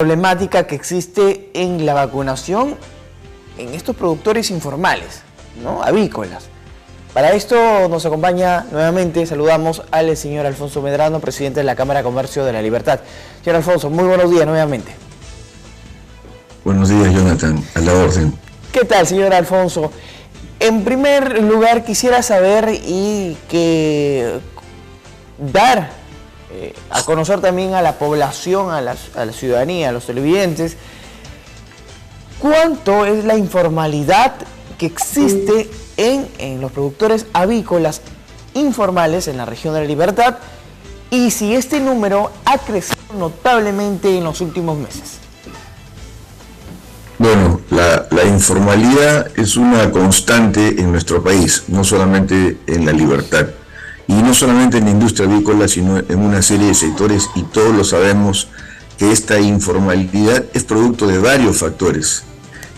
problemática que existe en la vacunación en estos productores informales, ¿no? Avícolas. Para esto nos acompaña nuevamente, saludamos al señor Alfonso Medrano, presidente de la Cámara de Comercio de La Libertad. Señor Alfonso, muy buenos días nuevamente. Buenos días, Jonathan, a la orden. ¿Qué tal, señor Alfonso? En primer lugar, quisiera saber y dar a conocer también a la población, a la ciudadanía, a los televidentes, cuánto es la informalidad que existe en los productores avícolas informales en la región de La Libertad y si este número ha crecido notablemente en los últimos meses. Bueno, la informalidad es una constante en nuestro país, no solamente en La Libertad, y no solamente en la industria avícola, sino en una serie de sectores, y todos lo sabemos que esta informalidad es producto de varios factores.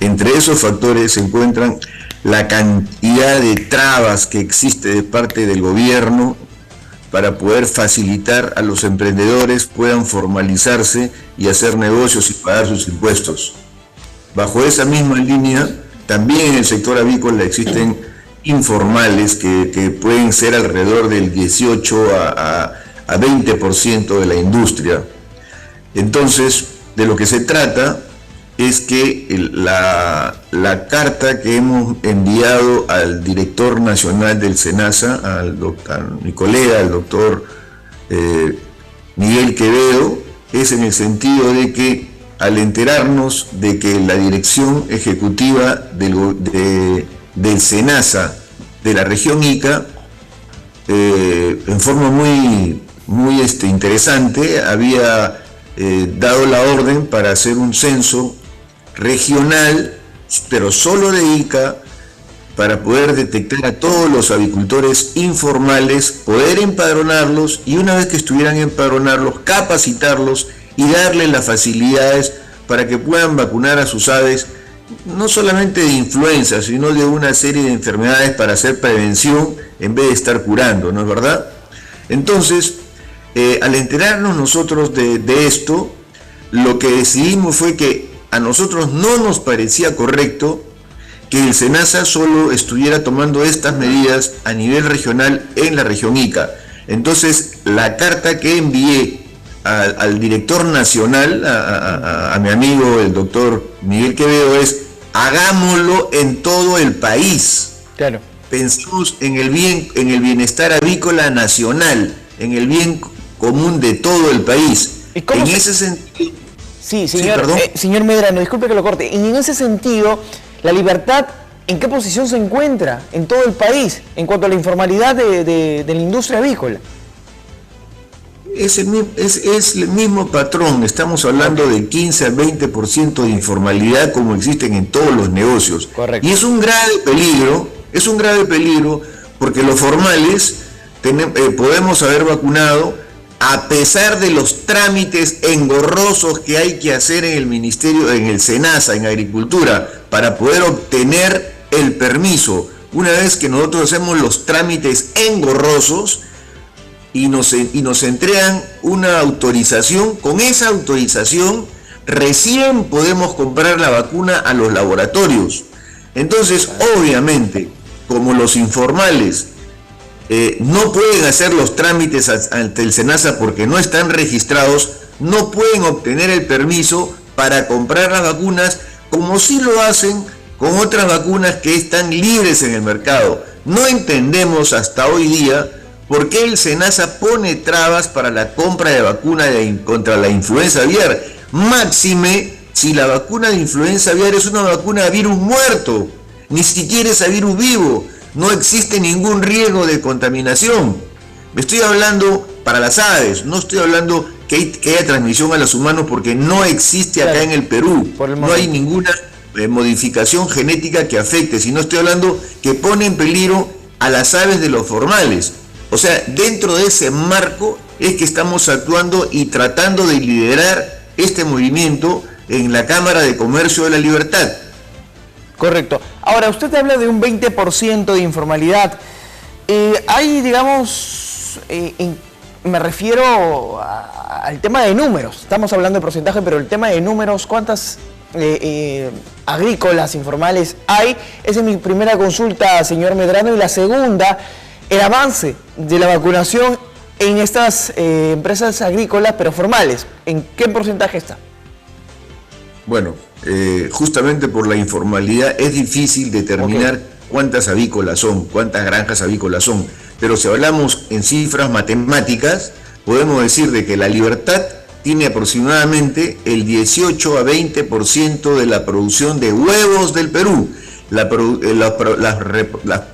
Entre esos factores se encuentran la cantidad de trabas que existe de parte del gobierno para poder facilitar a los emprendedores puedan formalizarse y hacer negocios y pagar sus impuestos. Bajo esa misma línea, también en el sector avícola existen informales que pueden ser alrededor del 18 a 20% de la industria. Entonces, de lo que se trata es que la carta que hemos enviado al director nacional del SENASA, a mi colega, el doctor Miguel Quevedo, es en el sentido de que al enterarnos de que la dirección ejecutiva del SENASA de la región Ica, en forma muy interesante, había dado la orden para hacer un censo regional, pero solo de Ica, para poder detectar a todos los avicultores informales, poder empadronarlos y una vez que estuvieran empadronarlos, capacitarlos y darles las facilidades para que puedan vacunar a sus aves, no solamente de influenza, sino de una serie de enfermedades para hacer prevención en vez de estar curando, ¿no es verdad? Entonces, al enterarnos nosotros de esto, lo que decidimos fue que a nosotros no nos parecía correcto que el SENASA solo estuviera tomando estas medidas a nivel regional en la región Ica. Entonces, la carta que envié al director nacional, a mi amigo el doctor Miguel Quevedo, es: hagámoslo en todo el país. Claro. Pensemos en el bienestar avícola nacional, en el bien común de todo el país. En ese sentido. Sí, señor, señor Medrano, disculpe que lo corte. Y en ese sentido, La Libertad, ¿en qué posición se encuentra en todo el país en cuanto a la informalidad de la industria avícola? Es el mismo patrón, estamos hablando de 15 a 20% de informalidad como existen en todos los negocios. Correcto. Y es un grave peligro porque los formales podemos haber vacunado a pesar de los trámites engorrosos que hay que hacer en el ministerio, en el SENASA, en Agricultura, para poder obtener el permiso. Una vez que nosotros hacemos los trámites engorrosos, y nos entregan una autorización, con esa autorización recién podemos comprar la vacuna a los laboratorios. Entonces, obviamente, como los informales no pueden hacer los trámites ante el SENASA porque no están registrados, no pueden obtener el permiso para comprar las vacunas como sí lo hacen con otras vacunas que están libres en el mercado. No entendemos hasta hoy día ¿por qué el SENASA pone trabas para la compra de vacuna contra la influenza aviar? Máxime si la vacuna de influenza aviar es una vacuna de virus muerto, ni siquiera es a virus vivo, no existe ningún riesgo de contaminación. Me estoy hablando para las aves, no estoy hablando que haya transmisión a los humanos porque no existe acá en el Perú, no hay ninguna modificación genética que afecte, sino estoy hablando que pone en peligro a las aves de los formales. O sea, dentro de ese marco es que estamos actuando y tratando de liderar este movimiento en la Cámara de Comercio de La Libertad. Correcto. Ahora, usted habla de un 20% de informalidad. Hay, digamos, me refiero al tema de números. Estamos hablando de porcentaje, pero el tema de números, ¿cuántas agrícolas informales hay? Esa es mi primera consulta, señor Medrano. Y la segunda, el avance de la vacunación en estas empresas agrícolas, pero formales. ¿En qué porcentaje está? Bueno, justamente por la informalidad es difícil determinar cuántas avícolas son, cuántas granjas avícolas son. Pero si hablamos en cifras matemáticas, podemos decir de que La Libertad tiene aproximadamente el 18 a 20% de la producción de huevos del Perú. Las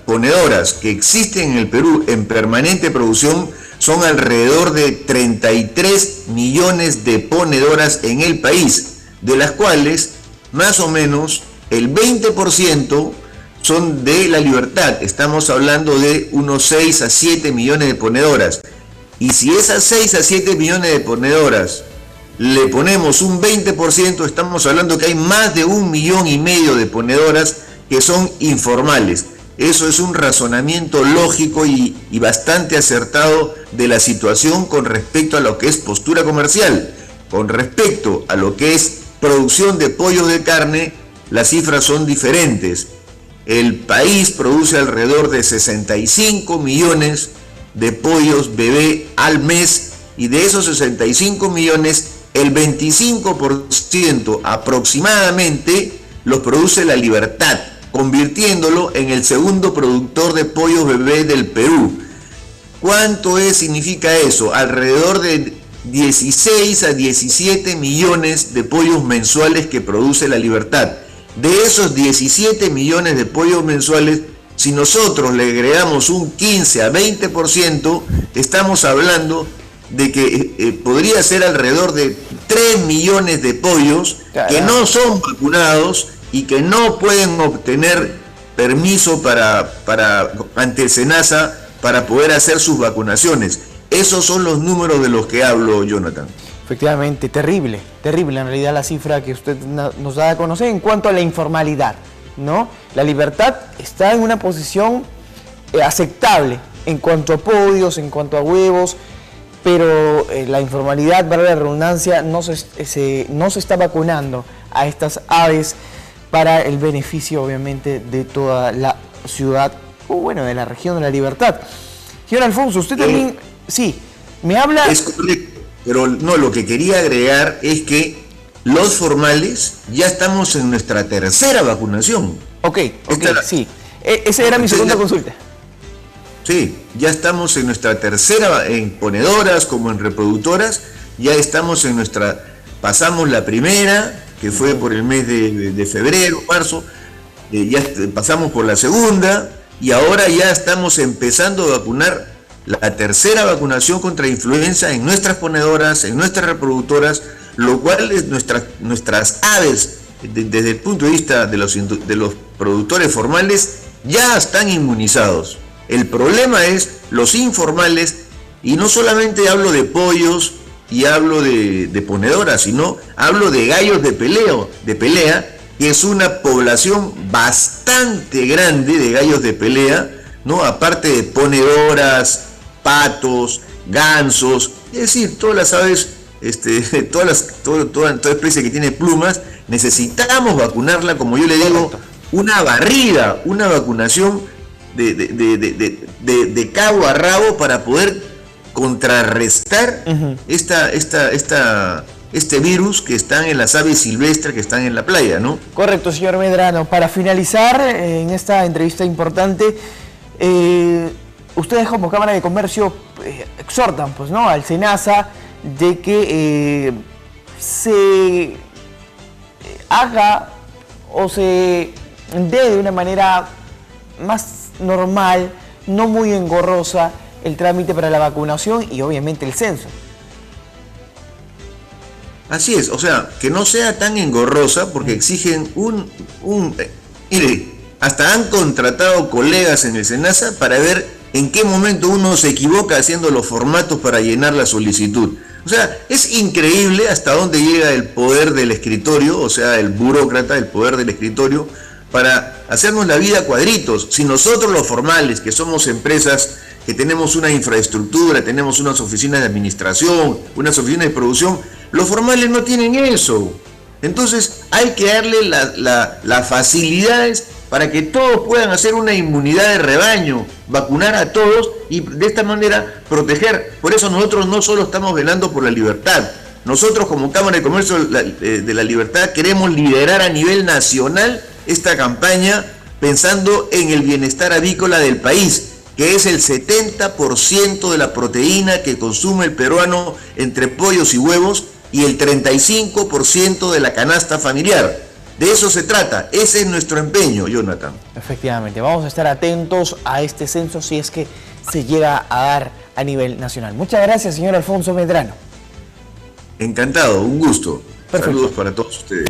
ponedoras que existen en el Perú en permanente producción son alrededor de 33 millones de ponedoras en el país, de las cuales más o menos el 20% son de La Libertad. Estamos hablando de unos 6 a 7 millones de ponedoras. Y si esas 6 a 7 millones de ponedoras le ponemos un 20%, estamos hablando que hay más de 1,5 millones de ponedoras que son informales. Eso es un razonamiento lógico y bastante acertado de la situación con respecto a lo que es postura comercial. Con respecto a lo que es producción de pollo de carne, las cifras son diferentes. El país produce alrededor de 65 millones de pollos bebé al mes, y de esos 65 millones, el 25% aproximadamente los produce La Libertad, convirtiéndolo en el segundo productor de pollos bebé del Perú. ¿Cuánto significa eso? Alrededor de 16 a 17 millones de pollos mensuales que produce La Libertad. De esos 17 millones de pollos mensuales, si nosotros le agregamos un 15 a 20%, estamos hablando de que podría ser alrededor de 3 millones de pollos que no son vacunados y que no pueden obtener permiso ante el SENASA para poder hacer sus vacunaciones. Esos son los números de los que hablo, Jonathan. Efectivamente, terrible en realidad la cifra que usted nos da a conocer en cuanto a la informalidad, ¿no? La Libertad está en una posición aceptable en cuanto a podios, en cuanto a huevos, pero la informalidad, para la redundancia, no se está vacunando a estas aves para el beneficio, obviamente, de toda la ciudad, o bueno, de la región de La Libertad. Señor Alfonso, usted también, sí, me habla... Es correcto. Pero no, lo que quería agregar es que los formales ya estamos en nuestra tercera vacunación. Sí. Esa era mi segunda consulta. Sí, ya estamos en nuestra tercera, en ponedoras como en reproductoras, ya estamos en nuestra, pasamos la primera, que fue por el mes de febrero, marzo, ya pasamos por la segunda, y ahora ya estamos empezando a vacunar la tercera vacunación contra influenza en nuestras ponedoras, en nuestras reproductoras, lo cual es nuestras aves, desde el punto de vista de los productores formales, ya están inmunizados. El problema es los informales, y no solamente hablo de pollos y hablo de ponedoras, sino hablo de gallos de pelea, que es una población bastante grande de gallos de pelea, ¿no? Aparte de ponedoras, patos, gansos, es decir, todas las aves, toda especie que tiene plumas, necesitamos vacunarla, como yo le digo, una barrida, una vacunación de cabo a rabo para poder contrarrestar este virus que están en las aves silvestres que están en la playa, ¿no? Correcto, señor Medrano. Para finalizar en esta entrevista importante, ustedes como Cámara de Comercio exhortan, pues, ¿no?, al SENASA de que se haga o se dé de una manera más normal, no muy engorrosa, el trámite para la vacunación y obviamente el censo. Así es, o sea, que no sea tan engorrosa, porque exigen mire, hasta han contratado colegas en el SENASA para ver en qué momento uno se equivoca haciendo los formatos para llenar la solicitud. O sea, es increíble hasta dónde llega el poder del escritorio, o sea, el burócrata, el poder del escritorio, para hacernos la vida a cuadritos. Si nosotros los formales, que somos empresas que tenemos una infraestructura, tenemos unas oficinas de administración, unas oficinas de producción. Los formales no tienen eso. Entonces hay que darle las facilidades para que todos puedan hacer una inmunidad de rebaño, vacunar a todos y de esta manera proteger. Por eso nosotros no solo estamos velando por la libertad, nosotros como Cámara de Comercio de la Libertad queremos liderar a nivel nacional esta campaña pensando en el bienestar avícola del país, que es el 70% de la proteína que consume el peruano entre pollos y huevos y el 35% de la canasta familiar. De eso se trata, ese es nuestro empeño, Jonathan. Efectivamente, vamos a estar atentos a este censo si es que se llega a dar a nivel nacional. Muchas gracias, señor Alfonso Medrano. Encantado, un gusto. Perfecto. Saludos para todos ustedes.